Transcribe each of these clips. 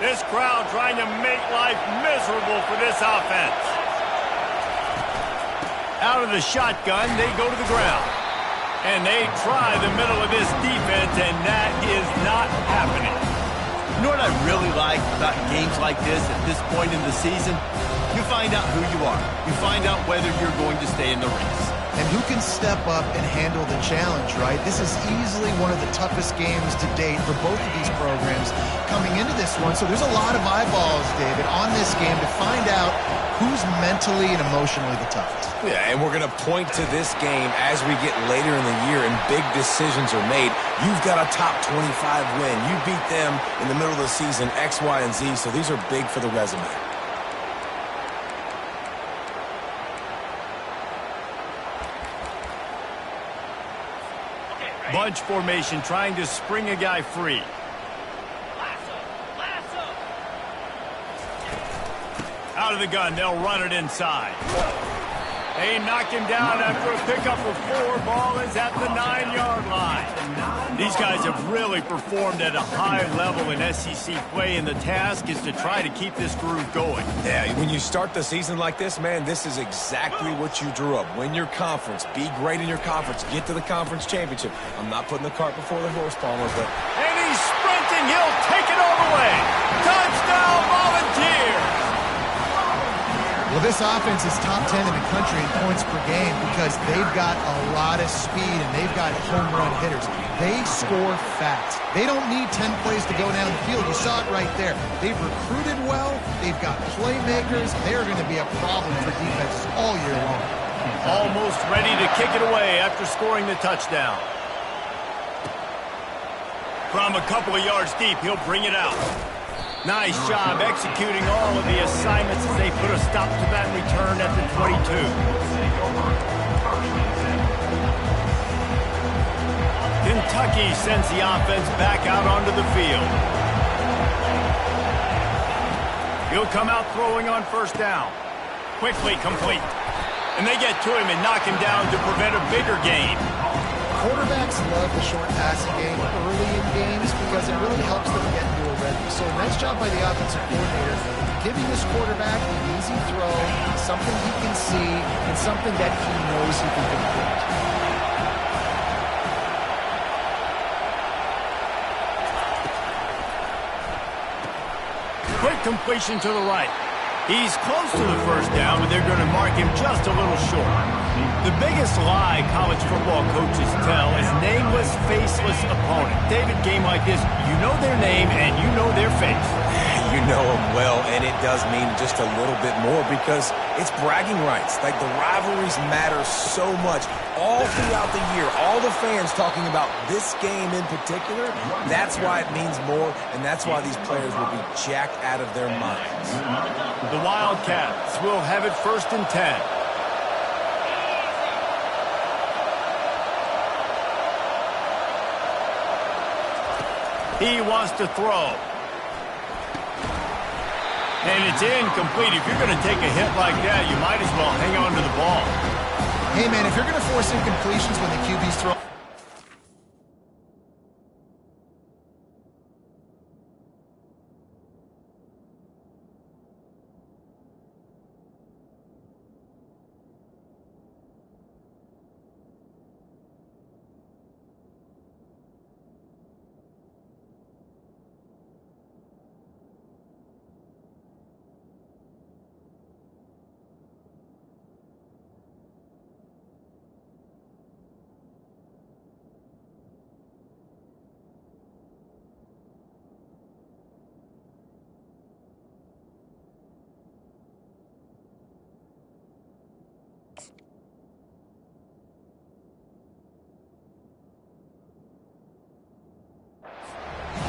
This crowd trying to make life miserable for this offense. Out of the shotgun, they go to the ground. And they try the middle of this defense, and that is not happening. You know what I really like about games like this at this point in the season? You find out who you are. You find out whether you're going to stay in the race. And who can step up and handle the challenge, right? This is easily one of the toughest games to date for both of these programs coming into this one. So there's a lot of eyeballs, David, on this game to find out who's mentally and emotionally the toughest. Yeah, and we're going to point to this game as we get later in the year and big decisions are made. You've got a top 25 win. You beat them in the middle of the season, X, Y, and Z, so these are big for the resume. Bunch formation trying to spring a guy free. Out of the gun, they'll run it inside. They knock him down after a pickup of 4. Ball is at the 9-yard line. These guys have really performed at a high level in SEC play, and the task is to try to keep this groove going. Yeah, when you start the season like this, man, this is exactly what you drew up. Win your conference, be great in your conference, get to the conference championship. I'm not putting the cart before the horse, Palmer, but... And he's sprinting. He'll take it all the way. Touchdown, Volunteers! Well, this offense is top 10 in the country in points per game because they've got a lot of speed and they've got home run hitters. They score fast. They don't need 10 plays to go down the field. You saw it right there. They've recruited well. They've got playmakers. They're going to be a problem for defenses all year long. Almost ready to kick it away after scoring the touchdown. From a couple of yards deep, he'll bring it out. Nice job executing all of the assignments as they put a stop to that return at the 22. Kentucky sends the offense back out onto the field. He'll come out throwing on first down. Quickly complete. And they get to him and knock him down to prevent a bigger gain. Quarterbacks love the short passing game early in games because it really helps them get into a rhythm. So nice job by the offensive coordinator giving this quarterback an easy throw, something he can see, and something that he knows he can complete. Quick completion to the right. He's close to the first down, but they're going to mark him just a little short. The biggest lie college football coaches tell is nameless, faceless opponent. David, game like this, you know their name and you know their face. You know them well, and it does mean just a little bit more because it's bragging rights. Like, the rivalries matter so much. All throughout the year, all the fans talking about this game in particular, that's why it means more, and that's why these players will be jacked out of their minds. The Wildcats will have it 1st and 10. He wants to throw. And it's incomplete. If you're going to take a hit like that, you might as well hang on to the ball. Hey, man, if you're going to force incompletions when the QB's throw...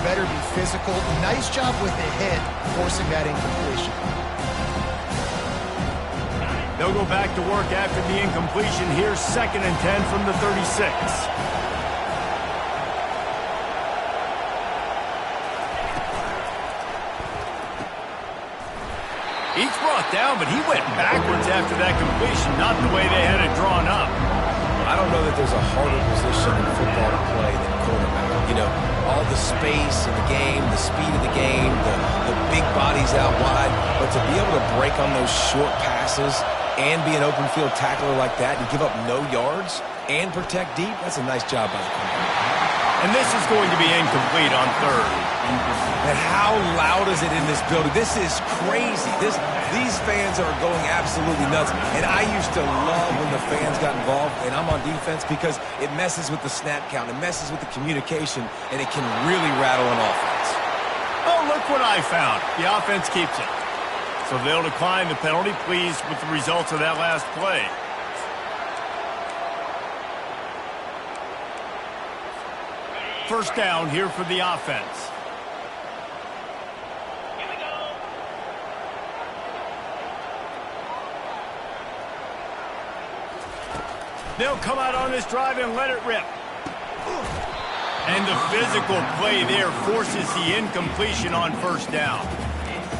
Better be physical. Nice job with the hit, forcing that incompletion. They'll go back to work after the incompletion. Here's 2nd and 10 from the 36. He's brought down, but he went backwards after that completion, not the way they had it drawn up. I don't know that there's a harder position in football to play than quarterback. You know, all the space in the game, the speed of the game, the big bodies out wide. But to be able to break on those short passes and be an open field tackler like that and give up no yards and protect deep, that's a nice job by the corner. And this is going to be incomplete on third. And how loud is it in this building? This is crazy. These fans are going absolutely nuts. And I used to love when the fans got involved, and I'm on defense, because it messes with the snap count. It messes with the communication, and it can really rattle an offense. Oh, look what I found. The offense keeps it. So they'll decline the penalty, pleased with the results of that last play. First down here for the offense. They'll come out on this drive and let it rip. And the physical play there forces the incompletion on first down.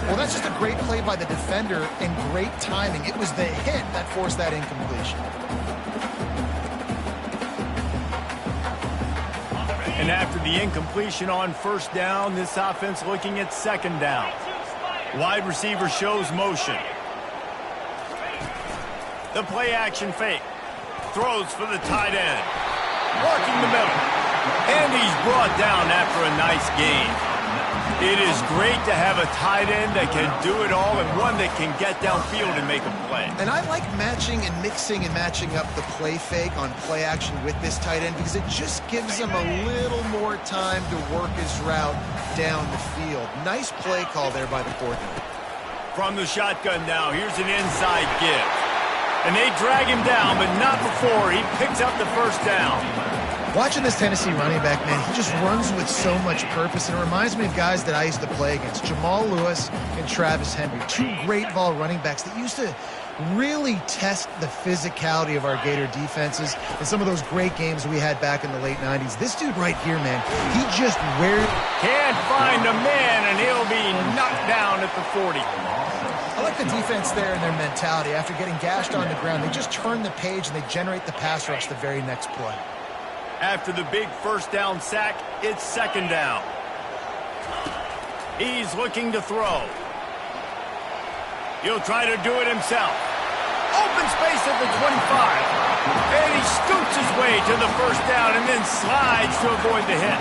Well, that's just a great play by the defender and great timing. It was the hit that forced that incompletion. And after the incompletion on first down, this offense looking at second down. Wide receiver shows motion. The play action fake. Throws for the tight end. Working the middle. And he's brought down after a nice gain. It is great to have a tight end that can do it all and one that can get downfield and make a play. And I like matching and mixing and matching up the play fake on play action with this tight end because it just gives him a little more time to work his route down the field. Nice play call there by the coordinator. From the shotgun now, here's an inside give. And they drag him down, but not before he picks up the first down. Watching this Tennessee running back, man, he just runs with so much purpose, and it reminds me of guys that I used to play against, Jamal Lewis and Travis Henry, two great ball running backs that used to really test the physicality of our Gator defenses in some of those great games we had back in the late 90s. This dude right here, man, he just wears... Can't find a man, and he'll be knocked down at the 40. I like the defense there and their mentality. After getting gashed on the ground, they just turn the page and they generate the pass rush the very next play. After the big first down sack, it's second down. He's looking to throw. He'll try to do it himself. Open space at the 25. And he scoots his way to the first down and then slides to avoid the hit.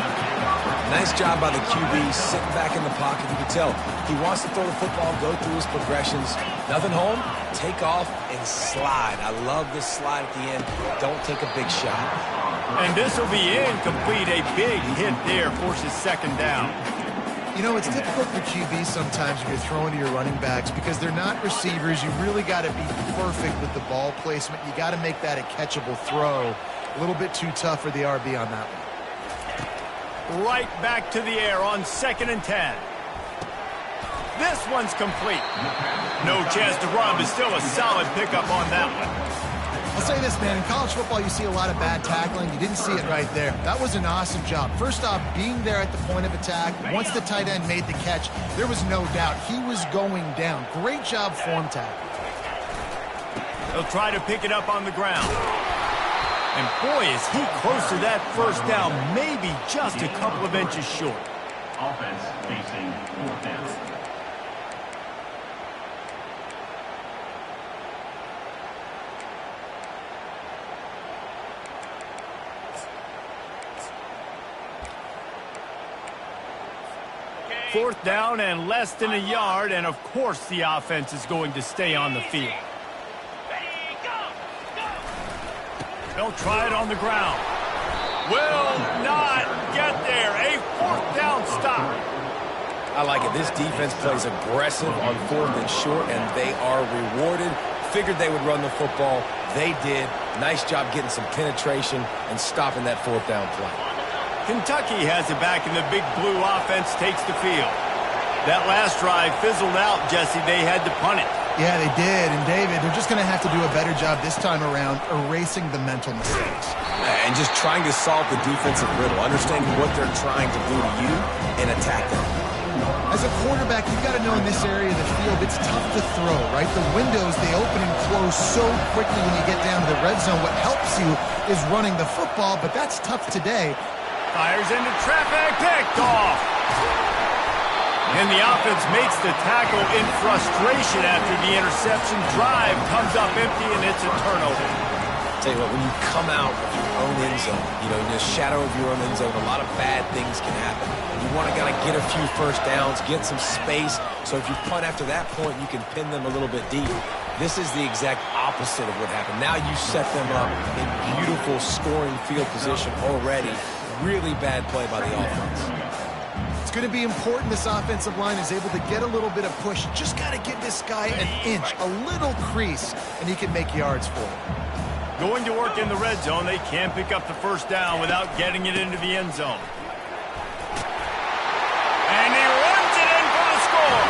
Nice job by the QB, sitting back in the pocket. You can tell he wants to throw the football, go through his progressions. Nothing home, take off, and slide. I love this slide at the end. Don't take a big shot. And this will be incomplete. A big hit there forces second down. You know, it's difficult for QBs sometimes when you're throwing to your running backs because they're not receivers. You really got to be perfect with the ball placement. You got to make that a catchable throw. A little bit too tough for the RB on that one. Right back to the air on 2nd and 10. This one's complete. No chance to run, but still a solid pickup on that one. I'll say this, man. In college football, you see a lot of bad tackling. You didn't see it right there. That was an awesome job. First off, being there at the point of attack. Once the tight end made the catch, there was no doubt he was going down. Great job form tackle. He'll try to pick it up on the ground. And boy, is he close to that first down, maybe just a couple of inches short. Offense facing fourth down. Fourth down and less than a yard, and of course the offense is going to stay on the field. They'll try it on the ground. Will not get there. A fourth down stop. I like it. This defense plays aggressive on 4th and short, and they are rewarded. Figured they would run the football. They did. Nice job getting some penetration and stopping that 4th down play. Kentucky has it back, and the big blue offense takes the field. That last drive fizzled out, Jesse. They had to punt it. Yeah, they did. And, David, they're just going to have to do a better job this time around erasing the mental mistakes. And just trying to solve the defensive riddle, understanding what they're trying to do to you and attack them. As a quarterback, you've got to know in this area of the field, it's tough to throw, right? The windows, they open and close so quickly when you get down to the red zone. What helps you is running the football, but that's tough today. Fires into traffic, picked off. And the offense makes the tackle in frustration after the interception. Drive comes up empty, and it's a turnover. Tell you what, when you come out of your own end zone, you know, in the shadow of your own end zone, a lot of bad things can happen. You want to kind of get a few first downs, get some space, so if you punt after that point, you can pin them a little bit deep. This is the exact opposite of what happened. Now you set them up in beautiful scoring field position already. Really bad play by the offense. It's going to be important this offensive line is able to get a little bit of push. Just got to give this guy an inch, a little crease, and he can make yards for it. Going to work in the red zone, they can't pick up the first down without getting it into the end zone. And he runs it in for the score.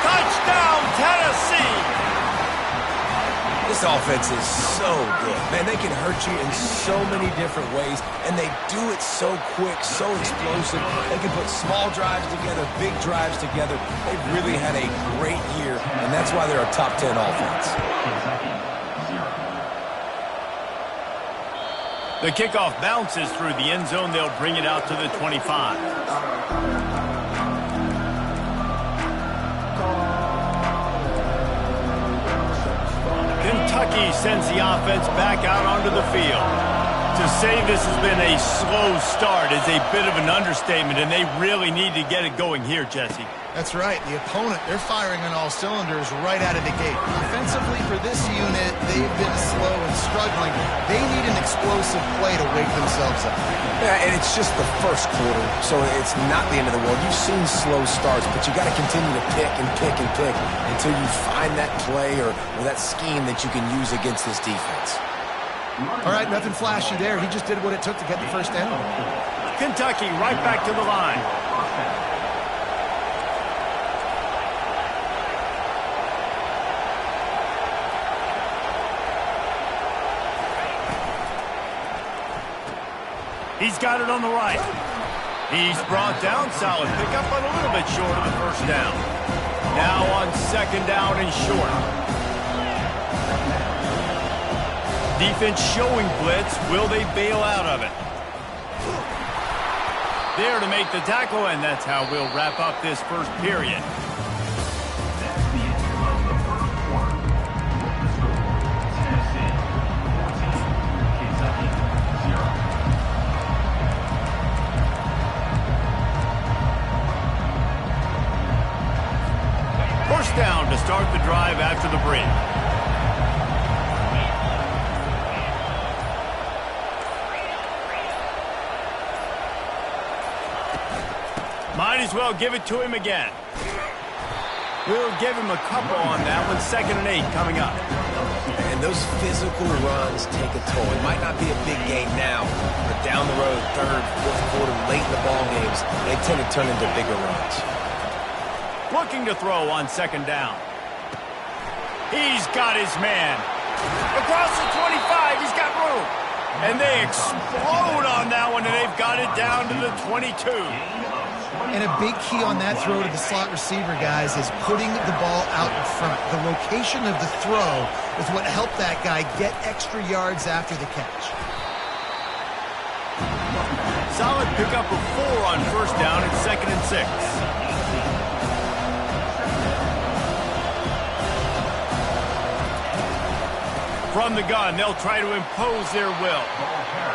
Touchdown, Tennessee! This offense is so good. Man, they can hurt you in so many different ways, and they do it so quick, so explosive. They can put small drives together, big drives together. They've really had a great year, and that's why they're a top 10 offense. The kickoff bounces through the end zone. They'll bring it out to the 25. Kentucky sends the offense back out onto the field. To say this has been a slow start is a bit of an understatement, and they really need to get it going here, Jesse. That's right. The opponent, they're firing on all cylinders right out of the gate. Offensively for this unit, they've been slow and struggling. They need an explosive play to wake themselves up. Yeah, and it's just the first quarter, so it's not the end of the world. You've seen slow starts, but you got to continue to pick and pick and pick until you find that play or that scheme that you can use against this defense. All right, nothing flashy there. He just did what it took to get the first down. Kentucky right back to the line. He's got it on the right. He's brought down. Solid pickup, but a little bit short of the first down. Now on second down and short. Defense showing blitz. Will they bail out of it? There to make the tackle, and that's how we'll wrap up this first period. That's the end of the first quarter. The score, Tennessee 14, Kentucky 0. First down to start the drive after the break. Might as well give it to him again. We'll give him a couple on that one. 2nd and 8 coming up. And those physical runs take a toll. It might not be a big game now, but down the road, 3rd, 4th quarter, late in the ball games, they tend to turn into bigger runs. Looking to throw on 2nd down. He's got his man. Across the 25, he's got room. And they explode on that one, and they've got it down to the 22. And a big key on that throw to the slot receiver, guys, is putting the ball out in front. The location of the throw is what helped that guy get extra yards after the catch. Solid pickup of 4 on first down at 2nd and 6. From the gun, they'll try to impose their will.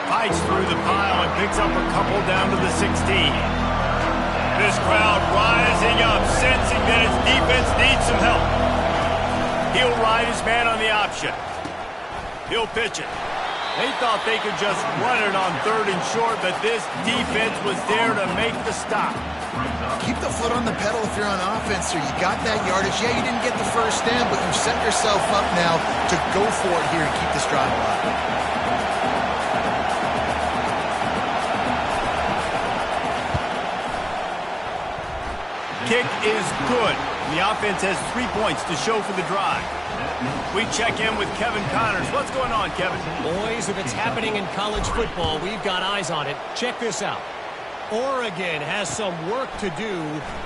Fights through the pile and picks up a couple down to the 16. This crowd rising up, sensing that its defense needs some help. He'll ride his man on the option. He'll pitch it. They thought they could just run it on 3rd and short, but this defense was there to make the stop. Keep the foot on the pedal if you're on offense, or you got that yardage. Yeah, you didn't get the first down, but you've set yourself up now to go for it here and keep this drive alive. Kick is good. The offense has 3 points to show for the drive. We check in with Kevin Connors. What's going on, Kevin? Boys, if it's happening in college football, we've got eyes on it. Check this out. Oregon has some work to do,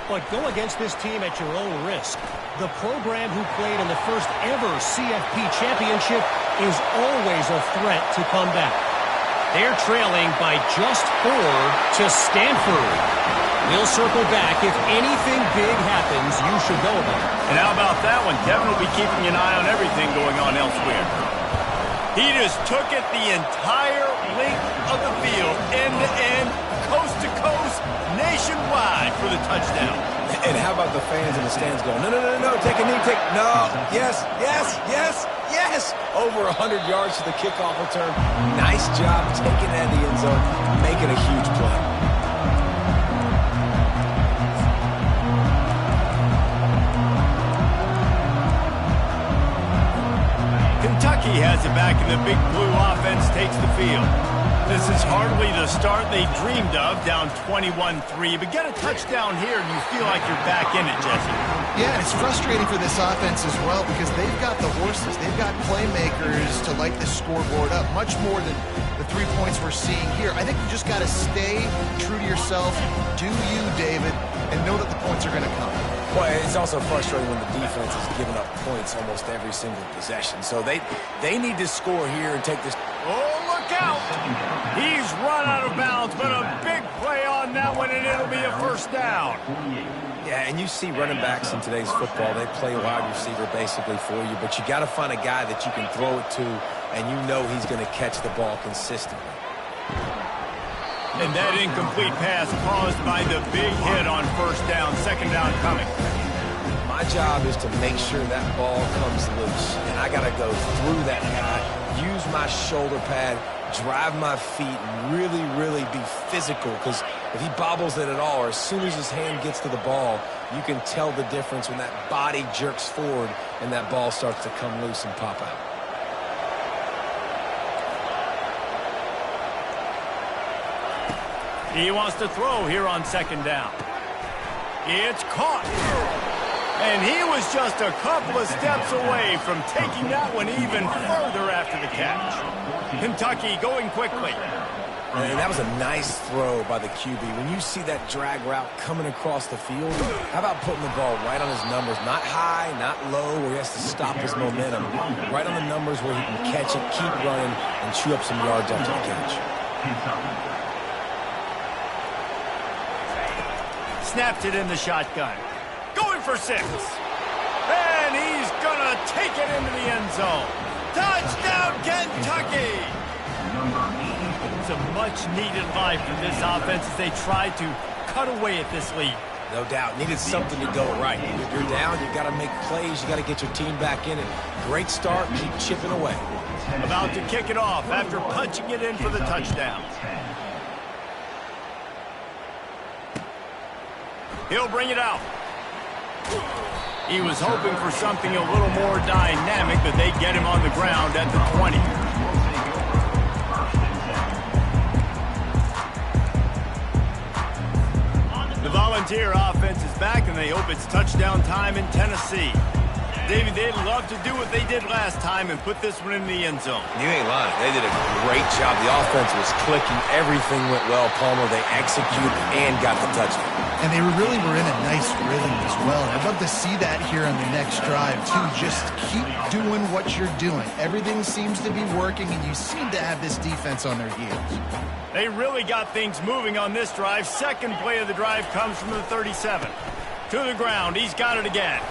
but go against this team at your own risk. The program who played in the first ever CFP championship is always a threat to come back. They're trailing by just 4 to Stanford. We'll circle back. If anything big happens, you should know about it. And how about that one? Kevin will be keeping an eye on everything going on elsewhere. He just took it the entire length of the field, end to end, coast to coast, nationwide for the touchdown. And how about the fans in the stands going, no, take a knee, no, yes. Over 100 yards to the kickoff return. Nice job taking that in the end zone, making a huge play. Kentucky has it back, and the Big Blue offense takes the field. This is hardly the start they dreamed of, down 21-3. But get a touchdown here, and you feel like you're back in it, Jesse. Yeah, it's frustrating for this offense as well because they've got the horses. They've got playmakers to light the scoreboard up, much more than the 3 points we're seeing here. I think you just got to stay true to yourself, do you, David, and know that the points are going to come. Well, it's also frustrating when the defense is giving up points almost every single possession. So they need to score here and take this. Oh, look out! He's run out of bounds, but a big play on that one, and it'll be a first down. Yeah, and you see running backs in today's football, they play wide receiver basically for you, but you got to find a guy that you can throw it to, and you know he's going to catch the ball consistently. And that incomplete pass caused by the big hit on first down, second down coming. My job is to make sure that ball comes loose, and I got to go through that guy, use my shoulder pad, drive my feet, and really be physical, because if he bobbles it at all, or as soon as his hand gets to the ball, you can tell the difference when that body jerks forward and that ball starts to come loose and pop out. He wants to throw here on second down. It's caught. And he was just a couple of steps away from taking that one even further after the catch. Kentucky going quickly. And that was a nice throw by the QB. When you see that drag route coming across the field, how about putting the ball right on his numbers? Not high, not low, where he has to stop his momentum. Right on the numbers where he can catch it, keep running, and chew up some yards after the catch. Snapped it in the shotgun. Going for 6. And he's going to take it into the end zone. Touchdown, Kentucky! It's a much-needed life for this offense as they try to cut away at this lead. No doubt. Needed something to go right. If you're down, you got to make plays. You got to get your team back in it. Great start. Keep chipping away. About to kick it off after punching it in for the touchdown. He'll bring it out. He was hoping for something a little more dynamic, but they get him on the ground at the 20. The Volunteer offense is back, and they hope it's touchdown time in Tennessee. David, they'd love to do what they did last time and put this one in the end zone. You ain't lying. They did a great job. The offense was clicking. Everything went well, Palmer. They executed and got the touchdown. And they really were in a nice rhythm as well. And I'd love to see that here on the next drive, too. Just keep doing what you're doing. Everything seems to be working, and you seem to have this defense on their heels. They really got things moving on this drive. Second play of the drive comes from the 37. To the ground. He's got it again.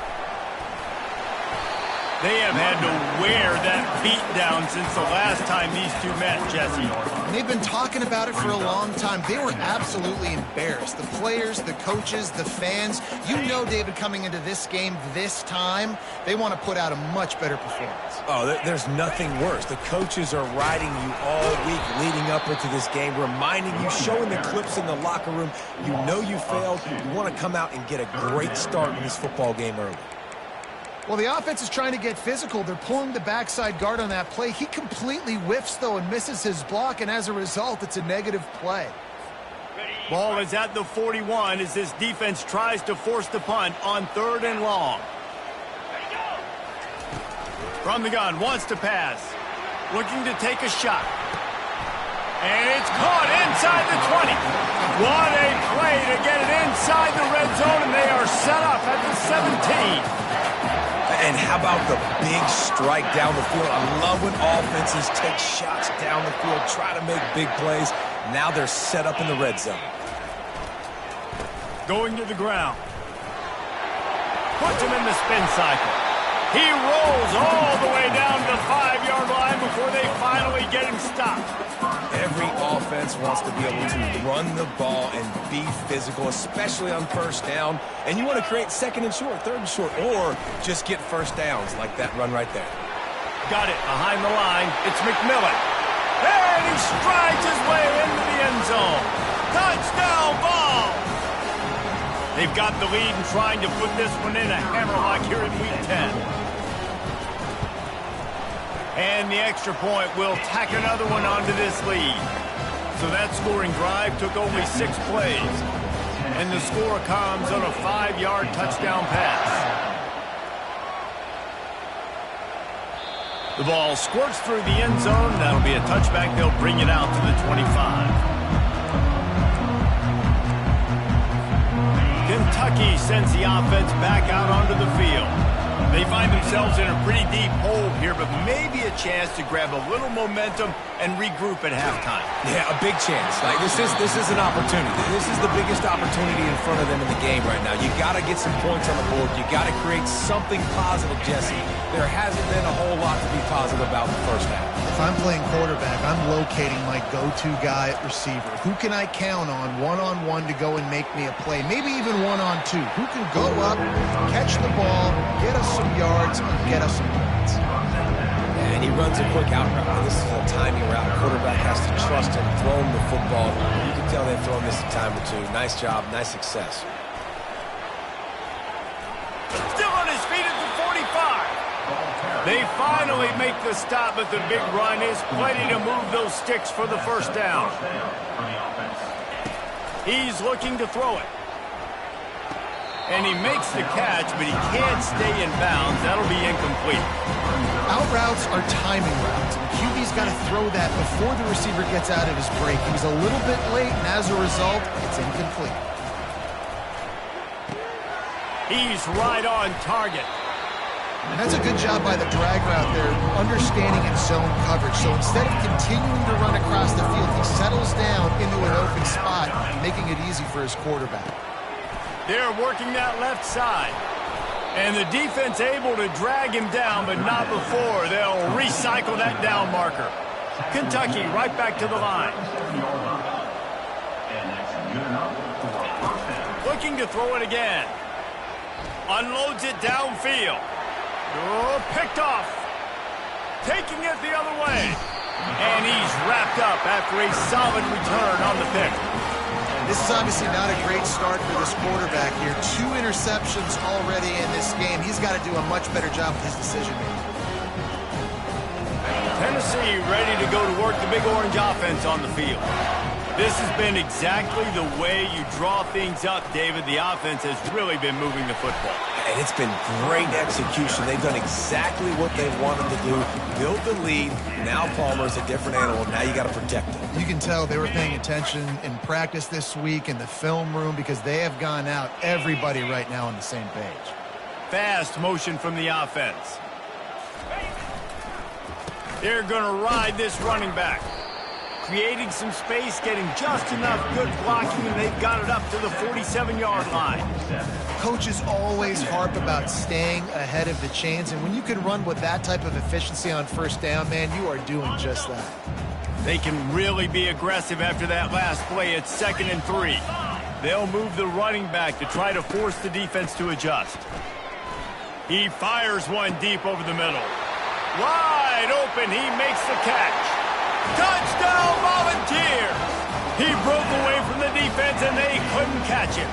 They have had to wear that beat down since the last time these two met, Jesse. And they've been talking about it for a long time. They were absolutely embarrassed. The players, the coaches, the fans. You know, David, coming into this game this time, they want to put out a much better performance. Oh, there's nothing worse. The coaches are riding you all week leading up into this game, reminding you, showing the clips in the locker room. You know you failed. You want to come out and get a great start in this football game early. Well, the offense is trying to get physical. They're pulling the backside guard on that play. He completely whiffs, though, and misses his block, and as a result, it's a negative play. Ball is at the 41 as this defense tries to force the punt on 3rd and long. From the gun, wants to pass. Looking to take a shot. And it's caught inside the 20. What a play to get it inside the red zone, and they are set up at the 17. And how about the big strike down the field? I love when offenses take shots down the field, try to make big plays. Now they're set up in the red zone. Going to the ground. Puts him in the spin cycle. He rolls all the way down to the 5-yard line before they finally get him stopped. Every offense wants to be able to run the ball and be physical, especially on first down. And you want to create second and short, third and short, or just get first downs like that run right there. Got it behind the line. It's McMillan. And he strides his way into the end zone. Touchdown ball! They've got the lead and trying to put this one in a hammerlock here in Week 10. And the extra point will tack another one onto this lead. So that scoring drive took only 6 plays. And the score comes on a 5-yard touchdown pass. The ball squirts through the end zone. That'll be a touchback. They'll bring it out to the 25. Kentucky sends the offense back out onto the field. They find themselves in a pretty deep hole here, but maybe a chance to grab a little momentum and regroup at halftime. Yeah, a big chance. Like this is an opportunity. This is the biggest opportunity in front of them in the game right now. You got to get some points on the board. You got to create something positive, Jesse. There hasn't been a whole lot to be positive about in the first half. If I'm playing quarterback, I'm locating my go-to guy at receiver. Who can I count on one-on-one to go and make me a play? Maybe even one-on-two. Who can go up, catch the ball, get us some yards, and get us some points? And he runs a quick out route. This is a timing route. Quarterback has to trust him, throw him the football. You can tell they've thrown this a time or two. Nice job, nice success. Still on his feet at the 45. They finally make the stop, but the big run is plenty to move those sticks for the first down. He's looking to throw it. And he makes the catch, but he can't stay in bounds. That'll be incomplete. Out routes are timing routes. And QB's got to throw that before the receiver gets out of his break. He was a little bit late, and as a result, it's incomplete. He's right on target. And that's a good job by the drag route there, understanding its zone coverage. So instead of continuing to run across the field, he settles down into an open spot, making it easy for his quarterback. They're working that left side. And the defense able to drag him down, but not before. They'll recycle that down marker. Kentucky right back to the line. Looking to throw it again. Unloads it downfield. Oh, picked off. Taking it the other way. And he's wrapped up after a solid return on the pick. This is obviously not a great start for this quarterback here. 2 interceptions already in this game. He's got to do a much better job with his decision-making. Tennessee ready to go to work the Big Orange offense on the field. This has been exactly the way you draw things up, David. The offense has really been moving the football. And it's been great execution. They've done exactly what they wanted to do. Build the lead. Now Palmer's a different animal. Now you got to protect him. You can tell they were paying attention in practice this week in the film room because they have gone out, everybody right now on the same page. Fast motion from the offense. They're going to ride this running back. Creating some space, getting just enough good blocking, and they've got it up to the 47-yard line. Coaches always harp about staying ahead of the chains, and when you can run with that type of efficiency on first down, man, you are doing just that. They can really be aggressive after that last play. It's 2nd and 3. They'll move the running back to try to force the defense to adjust. He fires one deep over the middle. Wide open, he makes the catch. Touchdown, Volunteers! He broke away from the defense, and they couldn't catch him.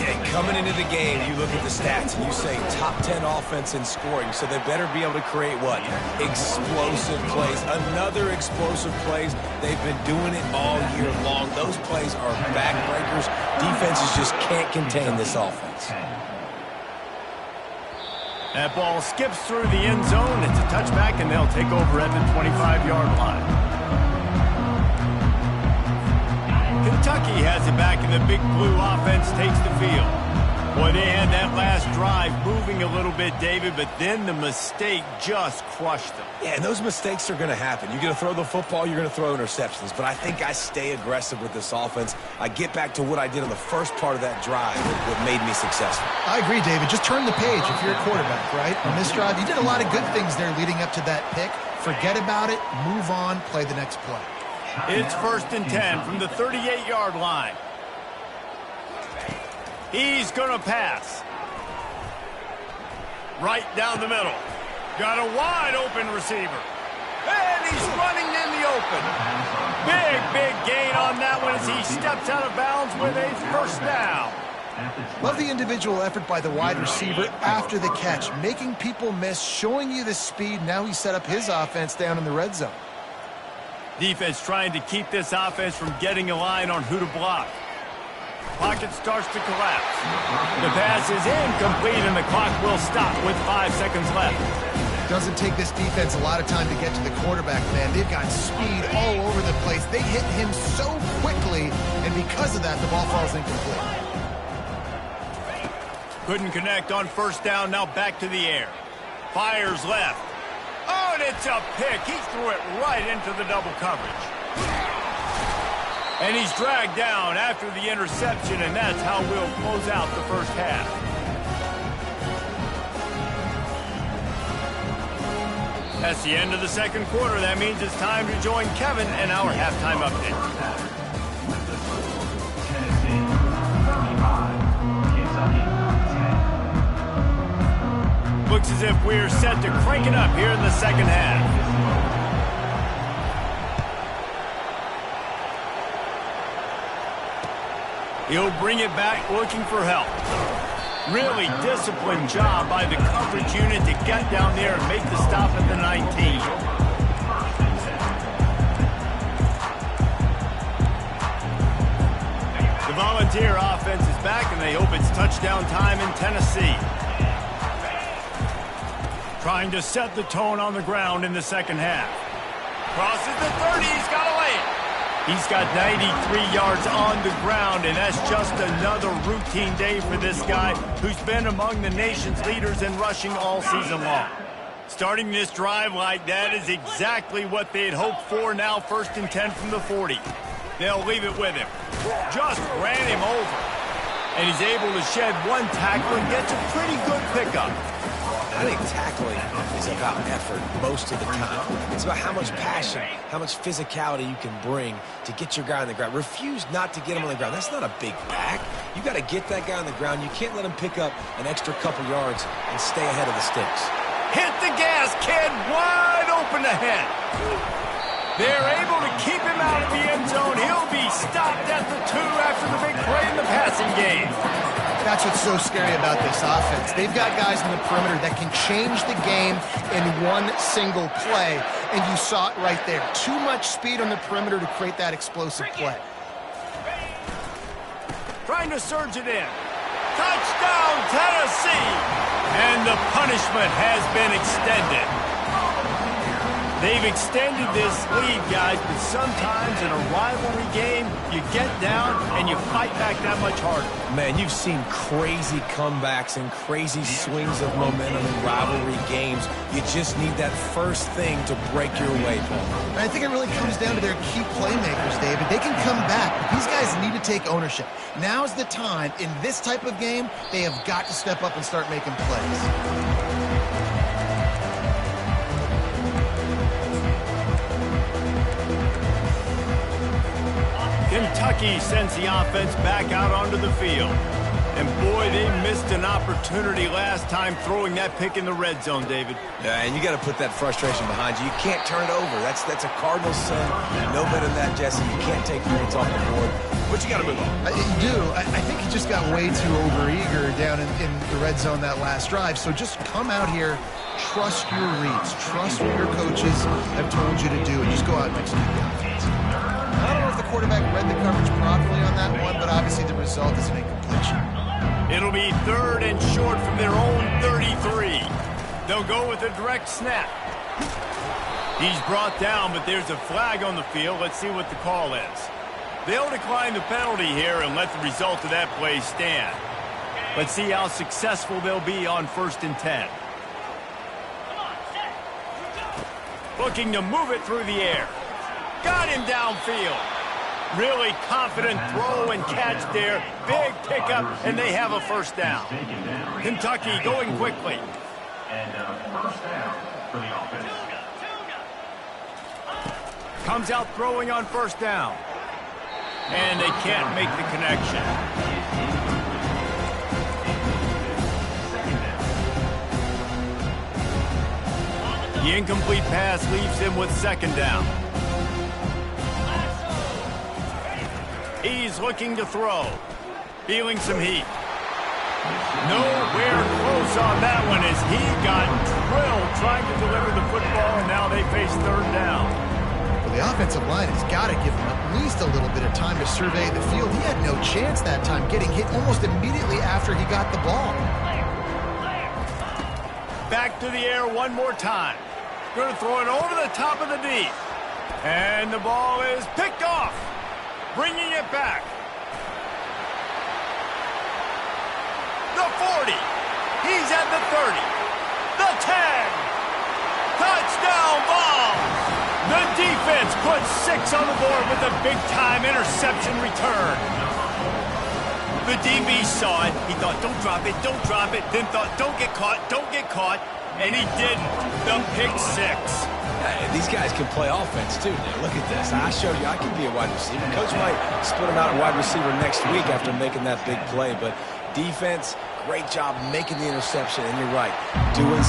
Yeah, coming into the game, you look at the stats, and you say top 10 offense in scoring, so they better be able to create what? Explosive plays. Another explosive plays. They've been doing it all year long. Those plays are backbreakers. Defenses just can't contain this offense. That ball skips through the end zone. It's a touchback, and they'll take over at the 25-yard line. Kentucky has it back, and the Big Blue offense takes the field. Boy, they had that last drive moving a little bit, David, but then the mistake just crushed them. Yeah, and those mistakes are going to happen. You're going to throw the football, you're going to throw interceptions. But I think I stay aggressive with this offense. I get back to what I did on the first part of that drive, what made me successful. I agree, David. Just turn the page if you're a quarterback, right? On this drive, you did a lot of good things there leading up to that pick. Forget about it, move on, play the next play. It's 1st and 10 from the 38-yard line. He's going to pass. Right down the middle. Got a wide open receiver. And he's running in the open. Big gain on that one as he steps out of bounds with a first down. Love the individual effort by the wide receiver after the catch, making people miss, showing you the speed. Now he set up his offense down in the red zone. Defense trying to keep this offense from getting a line on who to block. Pocket starts to collapse. The pass is incomplete, and the clock will stop with 5 seconds left. Doesn't take this defense a lot of time to get to the quarterback, man. They've got speed all over the place. They hit him so quickly, and because of that, the ball falls incomplete. Couldn't connect on first down, now back to the air. Fires left. Oh, and it's a pick. He threw it right into the double coverage. And he's dragged down after the interception, and that's how we'll close out the first half. That's the end of the second quarter. That means it's time to join Kevin and our halftime update. Tennessee 35, Kentucky 10. Looks as if we're set to crank it up here in the second half. He'll bring it back looking for help. Really disciplined job by the coverage unit to get down there and make the stop at the 19. The Volunteer offense is back, and they hope it's touchdown time in Tennessee. Trying to set the tone on the ground in the second half. Crosses the 30, he's got to lay it. He's got 93 yards on the ground, and that's just another routine day for this guy who's been among the nation's leaders in rushing all season long. Starting this drive like that is exactly what they'd hoped for. Now 1st and 10 from the 40. They'll leave it with him. Just ran him over. And he's able to shed one tackle and gets a pretty good pickup. I think tackling is about effort most of the time. It's about how much passion, how much physicality you can bring to get your guy on the ground. Refuse not to get him on the ground. That's not a big back. You got to get that guy on the ground. You can't let him pick up an extra couple yards and stay ahead of the sticks. Hit the gas, kid. Wide open ahead. They're able to keep him out of the end zone. He'll be stopped at the 2 after the big play in the passing game. That's what's so scary about this offense. They've got guys in the perimeter that can change the game in one single play, and you saw it right there. Too much speed on the perimeter to create that explosive play. Trying to surge it in. Touchdown, Tennessee! And the punishment has been extended. They've extended this lead, guys, but sometimes in a rivalry game, you get down and you fight back that much harder. Man, you've seen crazy comebacks and crazy swings of momentum in rivalry games. You just need that first thing to break your way, Paul. And I think it really comes down to their key playmakers, David. They can come back, but these guys need to take ownership. Now's the time. In this type of game, they have got to step up and start making plays. Kentucky sends the offense back out onto the field. And boy, they missed an opportunity last time throwing that pick in the red zone, David. Yeah, and you got to put that frustration behind you. You can't turn it over. That's a Cardinals sin. You know better than that, Jesse. You can't take points off the board. But you got to move on. You do. I think he just got way too overeager down in the red zone that last drive. So just come out here, trust your reads, trust what your coaches have told you to do, and just go out and execute the offense. I don't know if the quarterback read the coverage properly on that one, but obviously the result is an incompletion. It'll be 3rd and short from their own 33. They'll go with a direct snap. He's brought down, but there's a flag on the field. Let's see what the call is. They'll decline the penalty here and let the result of that play stand. Let's see how successful they'll be on 1st and 10. Looking to move it through the air. Got him downfield. Really confident throw and catch there. Big pickup, and they have a 1st down. Kentucky going quickly. And 1st down for the offense. Comes out throwing on 1st down. And they can't make the connection. The incomplete pass leaves him with 2nd down. He's looking to throw. Feeling some heat. Nowhere close on that one as he got drilled trying to deliver the football, and now they face 3rd down. Well, the offensive line has got to give him at least a little bit of time to survey the field. He had no chance that time, getting hit almost immediately after he got the ball. Back to the air one more time. Going to throw it over the top of the D. And the ball is picked off. Bringing it back. The 40. He's at the 30. The 10. Touchdown ball. The defense puts 6 on the board with a big-time interception return. The DB saw it. He thought, don't drop it, don't drop it. Then thought, don't get caught, don't get caught. And he didn't. The pick 6. These guys can play offense, too. Now, look at this. I showed you I can be a wide receiver. Coach might split him out at wide receiver next week after making that big play. But defense, great job making the interception. And you're right, doing...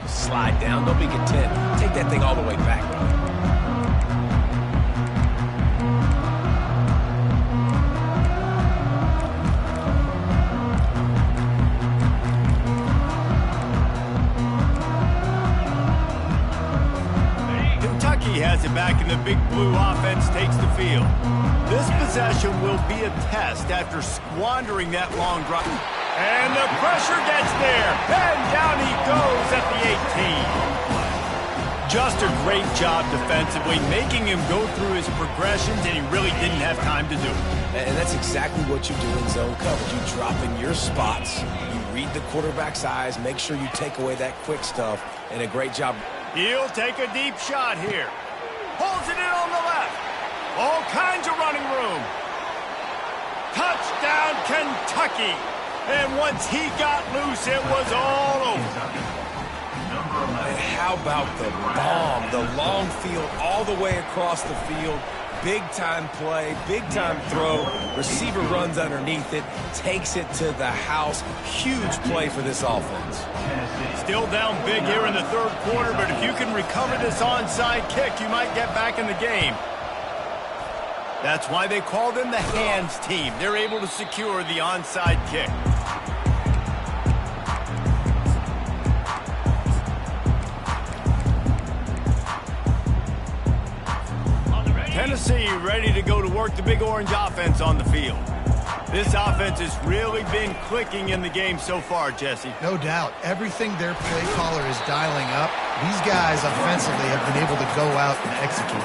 Slide down, don't be content. Take that thing all the way back. Kentucky has it back, and the big blue offense takes the field. This possession will be a test after squandering that long drive. And the pressure gets there, and down he goes at the 18. Just a great job defensively, making him go through his progressions, and he really didn't have time to do it. And that's exactly what you do in zone coverage. You drop in your spots, you read the quarterback's eyes, make sure you take away that quick stuff, and a great job. He'll take a deep shot here. Pulls it in on the left. All kinds of running room. Touchdown, Kentucky. And once he got loose, it was all over. And how about the bomb, the long field all the way across the field. Big-time play, big-time throw. Receiver runs underneath it, takes it to the house. Huge play for this offense. Still down big here in the 3rd quarter, but if you can recover this onside kick, you might get back in the game. That's why they call them the hands team. They're able to secure the onside kick. Tennessee ready to go to work the Big Orange offense on the field. This offense has really been clicking in the game so far, Jesse. No doubt. Everything their play caller is dialing up, these guys offensively have been able to go out and execute.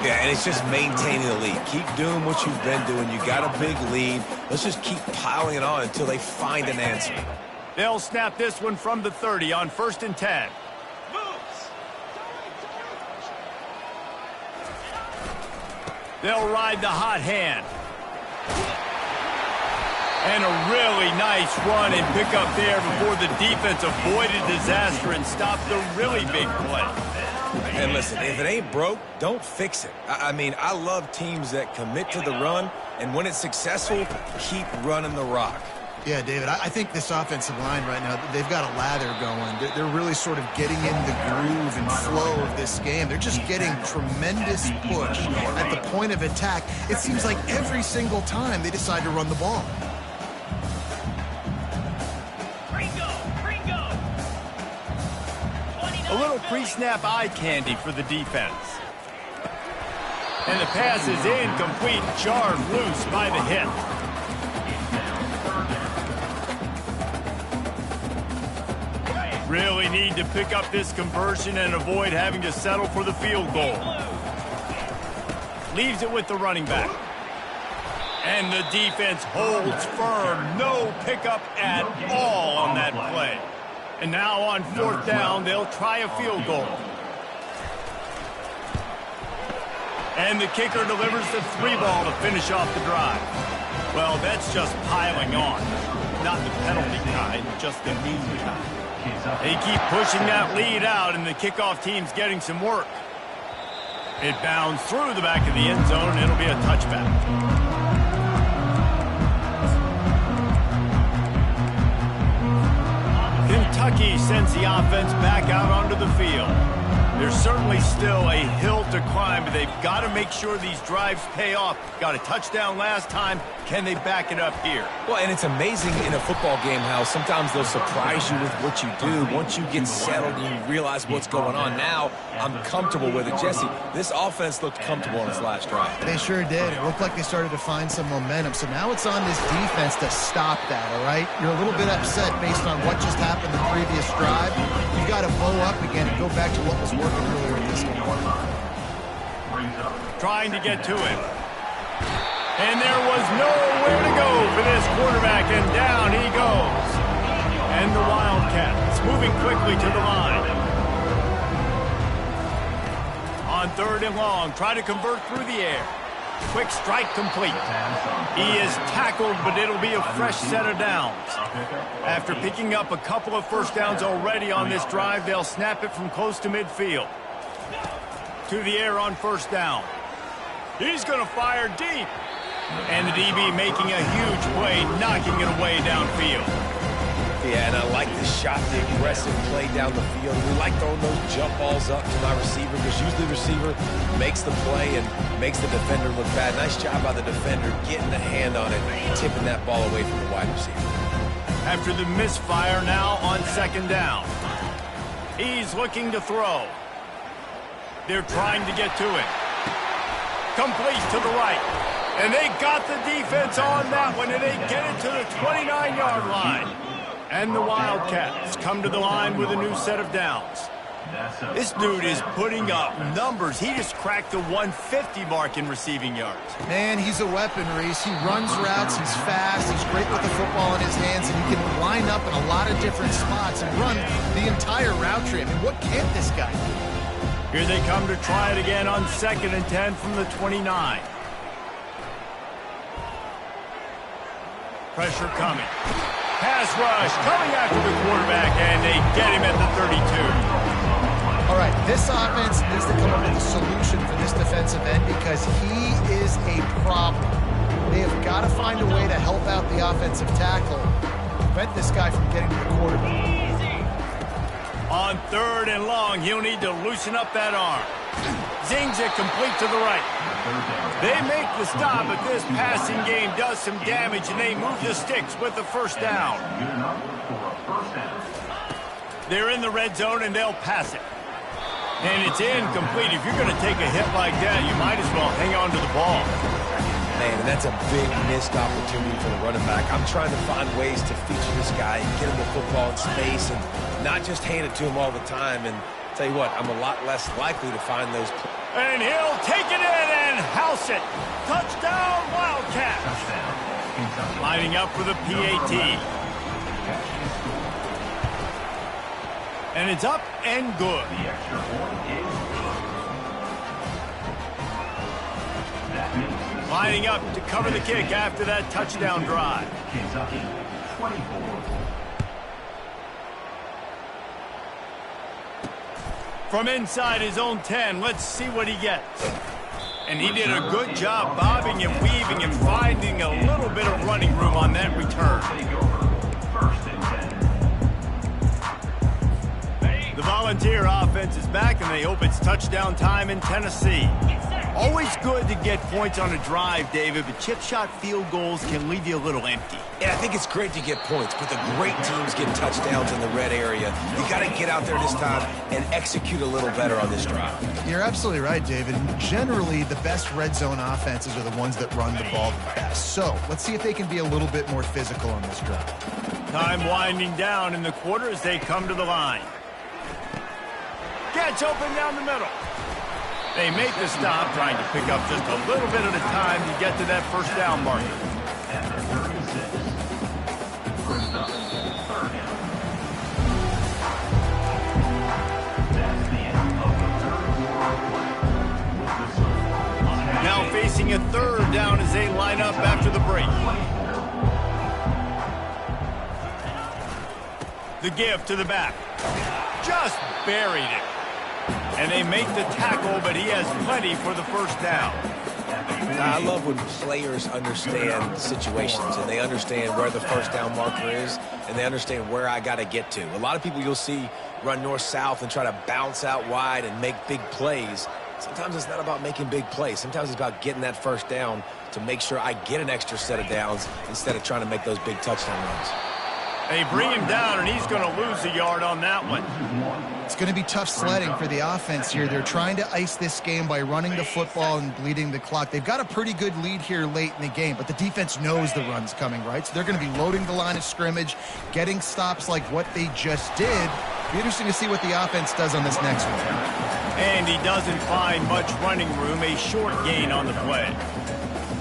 Yeah, and it's just maintaining the lead. Keep doing what you've been doing. You got a big lead. Let's just keep piling it on until they find an answer. They'll snap this one from the 30 on 1st and 10. They'll ride the hot hand. And a really nice run and pick up there before the defense avoided disaster and stopped the really big play. And listen, if it ain't broke, don't fix it. I mean, I love teams that commit to the run, and when it's successful, keep running the rock. Yeah, David, I think this offensive line right now, they've got a lather going. They're really sort of getting in the groove and flow of this game. They're just getting tremendous push at the point of attack. It seems like every single time they decide to run the ball. A little pre-snap eye candy for the defense. And the pass is incomplete, jarred loose by the hit. Really need to pick up this conversion and avoid having to settle for the field goal. Leaves it with the running back. And the defense holds firm. No pickup at all on that play. And now on fourth down, they'll try a field goal. And the kicker delivers the 3-ball to finish off the drive. Well, that's just piling on. Not the penalty kind, just the mean kind. They keep pushing that lead out, and the kickoff team's getting some work. It bounds through the back of the end zone, and it'll be a touchback. Kentucky sends the offense back out onto the field. There's certainly still a hill to climb, but they've got to make sure these drives pay off. Got a touchdown last time. Can they back it up here? Well, and it's amazing in a football game how sometimes they'll surprise you with what you do. Once you get settled and you realize what's going on, now I'm comfortable with it. Jesse, this offense looked comfortable on its last drive. They sure did. It looked like they started to find some momentum. So now it's on this defense to stop that, all right? You're a little bit upset based on what just happened the previous drive. You've got to bow up again and go back to what was working earlier in this game. Trying to get to him. And there was nowhere to go for this quarterback, and down he goes. And the Wildcats moving quickly to the line. On third and long, try to convert through the air. Quick strike complete. He is tackled, but it'll be a fresh set of downs. After picking up a couple of first downs already on this drive, they'll snap it from close to midfield. To the air on first down. He's going to fire deep. And the DB making a huge play, knocking it away downfield. Yeah, and I like the shot, the aggressive play down the field. We like throwing those jump balls up to my receiver because usually the receiver makes the play and makes the defender look bad. Nice job by the defender getting the hand on it, tipping that ball away from the wide receiver. After the misfire, now on second down. He's looking to throw. They're trying to get to it. Complete to the right. And they got the defense on that one, and they get it to the 29-yard line. And the Wildcats come to the line with a new set of downs. This dude is putting up numbers. He just cracked the 150 mark in receiving yards. Man, he's a weapon, Reese. He runs routes, he's fast, he's great with the football in his hands, and he can line up in a lot of different spots and run the entire route tree. I mean, what can't this guy do? Here they come to try it again on 2nd and 10 from the 29. Pressure coming. Pass rush coming after the quarterback, and they get him at the 32. All right, this offense needs to come up with a solution for this defensive end because he is a problem. They have got to find a way to help out the offensive tackle, prevent this guy from getting to the quarterback. On third and long, he'll need to loosen up that arm. Zings it complete to the right. They make the stop, but this passing game does some damage, and they move the sticks with the first down. They're in the red zone, and they'll pass it. And it's incomplete. If you're going to take a hit like that, you might as well hang on to the ball. Man, and that's a big missed opportunity for the running back. I'm trying to find ways to feature this guy and get him the football in space and not just hand it to him all the time. And tell you what, I'm a lot less likely to find those. And he'll take it in and house it. Touchdown, Wildcats. Lining up for the PAT. And it's up and good. The extra point is good. That makes the Lining up to cover the kick after that touchdown drive. Kentucky, 24. From inside his own 10, let's see what he gets. And he did a good job bobbing and weaving and finding a little bit of running room on that return. The Volunteer offense is back, and they hope it's touchdown time in Tennessee. Always good to get points on a drive, David, but chip shot field goals can leave you a little empty. Yeah, I think it's great to get points, but the great teams get touchdowns in the red area. You got to get out there this time and execute a little better on this drive. You're absolutely right, David. Generally, the best red zone offenses are the ones that run the ball the best. So let's see if they can be a little bit more physical on this drive. Time winding down in the quarter as they come to the line. Gets open down the middle. They make the stop, trying to pick up just a little bit at a time to get to that first down marker. Now facing a third down as they line up after the break. The give to the back. Just buried it. And they make the tackle, but he has plenty for the first down. I love when players understand situations and they understand where the first down marker is and they understand where I got to get to. A lot of people you'll see run north-south and try to bounce out wide and make big plays. Sometimes it's not about making big plays. Sometimes it's about getting that first down to make sure I get an extra set of downs instead of trying to make those big touchdown runs. They bring him down, and he's going to lose a yard on that one. It's going to be tough sledding for the offense here. They're trying to ice this game by running the football and bleeding the clock. They've got a pretty good lead here late in the game, but the defense knows the run's coming, right? So they're going to be loading the line of scrimmage, getting stops like what they just did. Be interesting to see what the offense does on this next one. And he doesn't find much running room, a short gain on the play.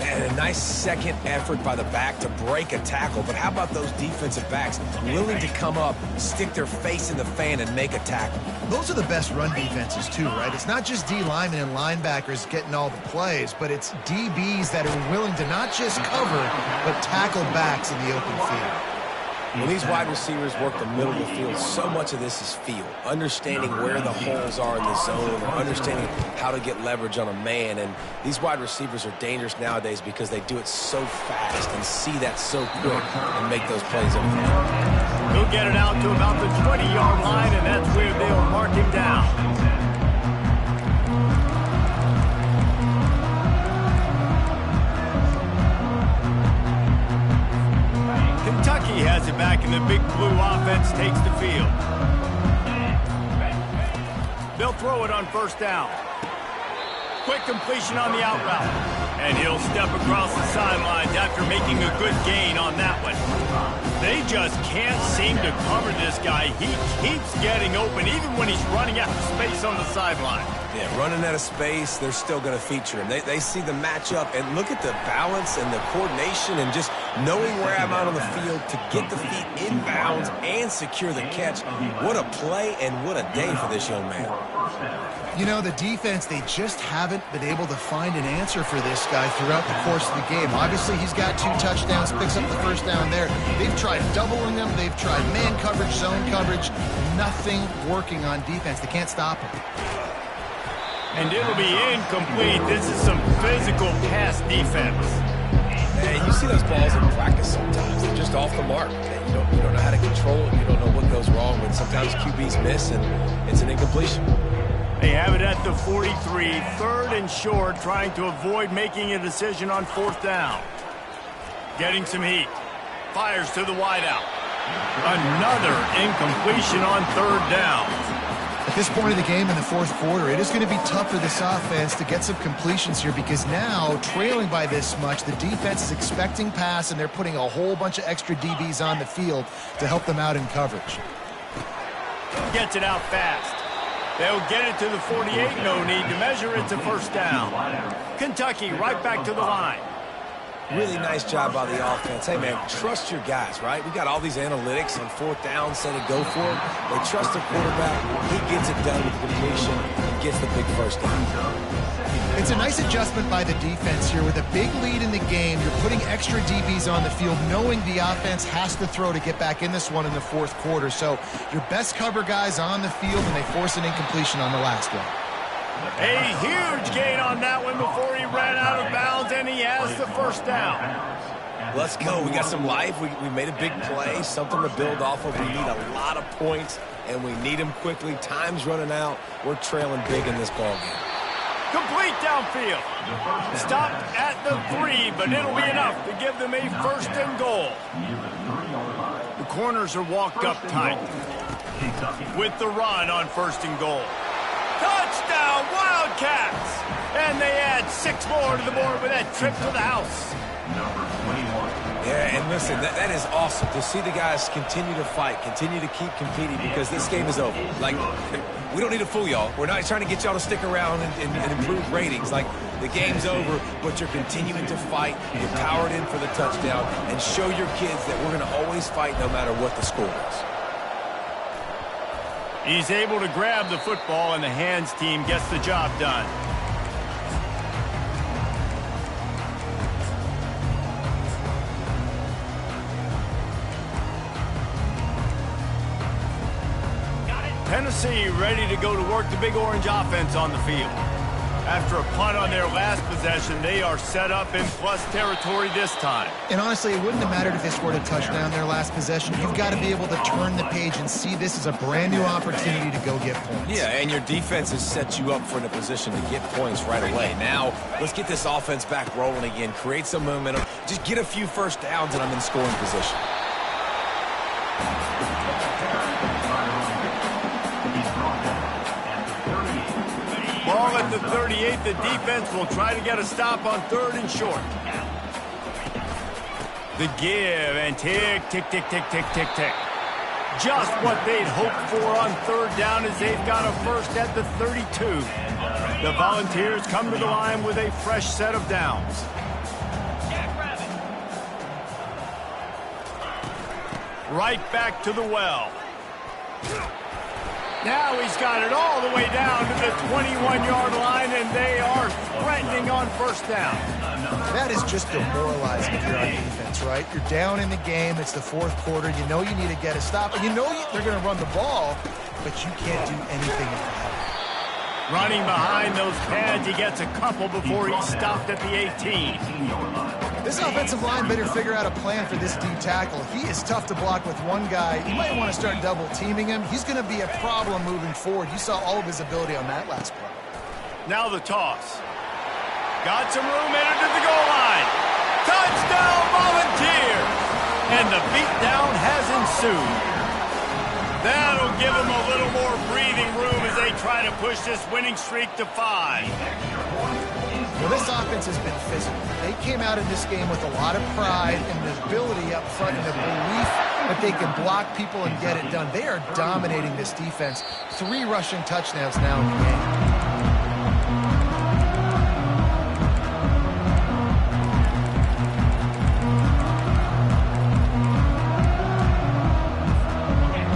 And a nice second effort by the back to break a tackle. But how about those defensive backs willing to come up, stick their face in the fan, and make a tackle? Those are the best run defenses, too, right? It's not just D linemen and linebackers getting all the plays, but it's DBs that are willing to not just cover, but tackle backs in the open field. When these wide receivers work the middle of the field, so much of this is feel. Understanding where the holes are in the zone or understanding how to get leverage on a man. And these wide receivers are dangerous nowadays because they do it so fast and see that so quick and make those plays up front. He'll get it out to about the 20-yard line, and that's where they'll mark him down. Kentucky has it back, and the big blue offense takes the field. They'll throw it on first down. Quick completion on the out route. And he'll step across the sidelines after making a good gain on that one. They just can't seem to cover this guy. He keeps getting open, even when he's running out of space on the sideline. Yeah, running out of space, they're still going to feature him. They see the matchup, and look at the balance and the coordination and just knowing where I'm out on the field to get the feet inbounds and secure the catch. What a play and what a day for this young man. You know, the defense, they just haven't been able to find an answer for this guy throughout the course of the game. Obviously, he's got 2 touchdowns, picks up the first down there. They've tried doubling him. They've tried man coverage, zone coverage. Nothing working on defense. They can't stop him. And it'll be incomplete. This is some physical pass defense. And you see those balls in practice sometimes. They're just off the mark. You don't know how to control it. You don't know what goes wrong when sometimes QBs miss and it's an incompletion. They have it at the 43, third and short, trying to avoid making a decision on fourth down. Getting some heat. Fires to the wideout. Another incompletion on third down. At this point of the game in the fourth quarter, it is going to be tough for this offense to get some completions here because now, trailing by this much, the defense is expecting pass, and they're putting a whole bunch of extra DBs on the field to help them out in coverage. Gets it out fast. They'll get it to the 48. No need to measure. It's a first down. Kentucky right back to the line. Really nice job by the offense. Hey, man, trust your guys, right? We got all these analytics on fourth down, set it, go for it. They trust their quarterback. He gets it done with the completion and gets the big first down. It's a nice adjustment by the defense here. With a big lead in the game, you're putting extra DBs on the field, knowing the offense has to throw to get back in this one in the fourth quarter. So your best cover guys on the field, and they force an incompletion on the last one. A huge gain on that one before he ran out of bounds, and he has the first down. Let's go. We got some life. We made a big play, something to build off of. We need a lot of points, and we need them quickly. Time's running out. We're trailing big in this ballgame. Complete downfield. Stopped at the 3, but it'll be enough to give them a first and goal. The corners are walked up tight. With the run on first and goal. Touchdown, Wildcats! And they add 6 more to the board with that trip to the house. Yeah, and listen, that is awesome to see the guys continue to fight, continue to keep competing, because this game is over. Like, we don't need to fool y'all. We're not trying to get y'all to stick around and improve ratings. Like, the game's over, but you're continuing to fight. You're powered in for the touchdown, and show your kids that we're going to always fight no matter what the score is. He's able to grab the football, and the hands team gets the job done. Tennessee ready to go to work the Big Orange offense on the field. After a punt on their last possession, they are set up in plus territory this time. And honestly, it wouldn't have mattered if they scored a touchdown their last possession. You've got to be able to turn the page and see this as a brand new opportunity to go get points. Yeah, and your defense has set you up for a position to get points right away. Now, let's get this offense back rolling again, create some momentum, just get a few first downs, and I'm in scoring position. Ball at the 38. The defense will try to get a stop on 3rd and short. The give and tick, tick, tick, tick, tick, tick, tick. Just what they'd hoped for on 3rd down, as they've got a first at the 32. The Volunteers come to the line with a fresh set of downs. Right back to the well. Now he's got it all the way down to the 21-yard line, and they are threatening on first down. That is just demoralizing if you're on defense, right? You're down in the game. It's the 4th quarter. You know you need to get a stop, and you know they're going to run the ball, but you can't do anything about it. Running behind those pads, he gets a couple before he's stopped at the 18. This offensive line better figure out a plan for this D tackle. He is tough to block with one guy. You might want to start double teaming him. He's going to be a problem moving forward. You saw all of his ability on that last play. Now the toss. Got some room, headed to the goal line. Touchdown, Volunteers! And the beatdown has ensued. That'll give them a little more breathing room as they try to push this winning streak to 5. Well, this offense has been physical. They came out in this game with a lot of pride and the ability up front and the belief that they can block people and get it done. They are dominating this defense. 3 rushing touchdowns now in the game.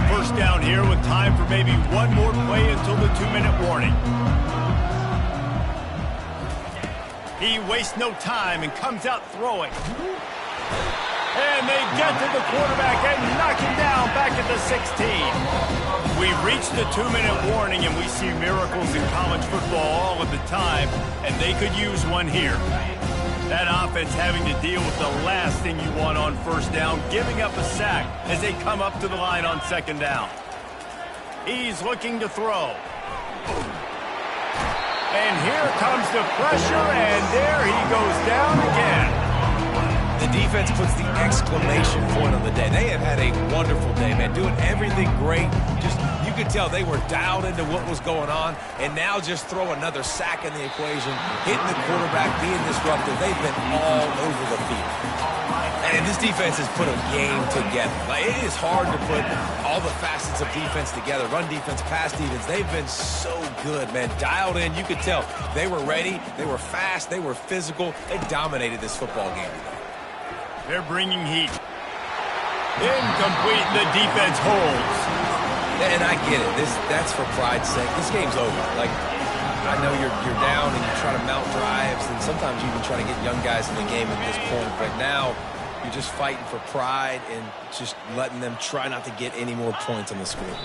First down here with time for maybe one more play until the 2-minute warning. He wastes no time and comes out throwing. And they get to the quarterback and knock him down back at the 16. We've reached the 2-minute warning, and we see miracles in college football all of the time, and they could use one here. That offense having to deal with the last thing you want on first down, giving up a sack as they come up to the line on 2nd down. He's looking to throw. And here comes the pressure, and there he goes down again. The defense puts the exclamation point on the day. They have had a wonderful day, man, doing everything great. Just, you could tell they were dialed into what was going on, and now just throw another sack in the equation, hitting the quarterback, being disruptive. They've been all over the field. And this defense has put a game together. Like, it is hard to put all the facets of defense together. Run defense, pass defense. They've been so good, man. Dialed in. You could tell they were ready. They were fast. They were physical. They dominated this football game today. They're bringing heat. Incomplete. The defense holds. And I get it. That's for pride's sake. This game's over. Like, I know you're down and you try to mount drives, and sometimes you even try to get young guys in the game at this point. But now you're just fighting for pride and just letting them try not to get any more points on the scoreboard.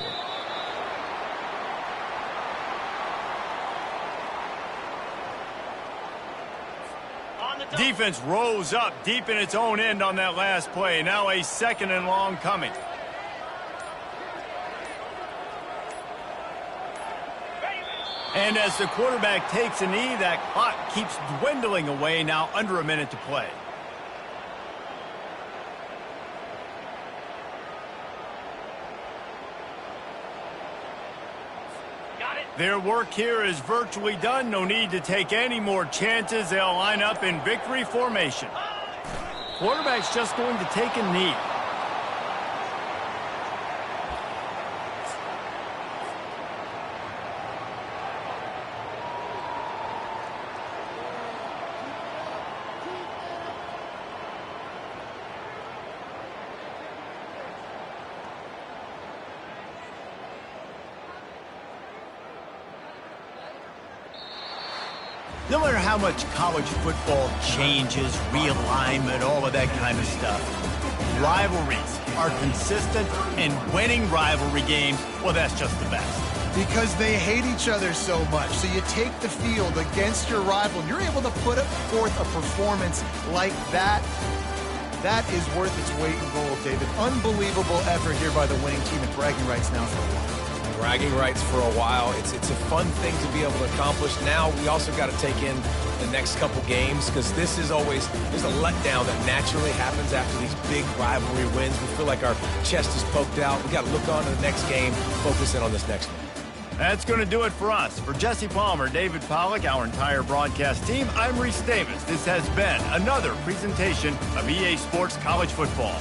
Defense rose up deep in its own end on that last play. Now a 2nd and long coming. And as the quarterback takes a knee, that clock keeps dwindling away. Now under a minute to play. Their work here is virtually done. No need to take any more chances. They'll line up in victory formation. Quarterback's just going to take a knee. No matter how much college football changes, realignment, all of that kind of stuff, rivalries are consistent, and winning rivalry games, well, that's just the best. Because they hate each other so much. So you take the field against your rival, and you're able to put forth a performance like that. That is worth its weight in gold, David. Unbelievable effort here by the winning team at bragging rights now for a while. Bragging rights for a while. It's a fun thing to be able to accomplish. Now we also got to take in the next couple games, because this is always, there's a letdown that naturally happens after these big rivalry wins. We feel like our chest is poked out. We got to look on to the next game, focus in on this next one. That's going to do it for us. For Jesse Palmer, David Pollack, our entire broadcast team, I'm Reese Davis. This has been another presentation of EA Sports College Football.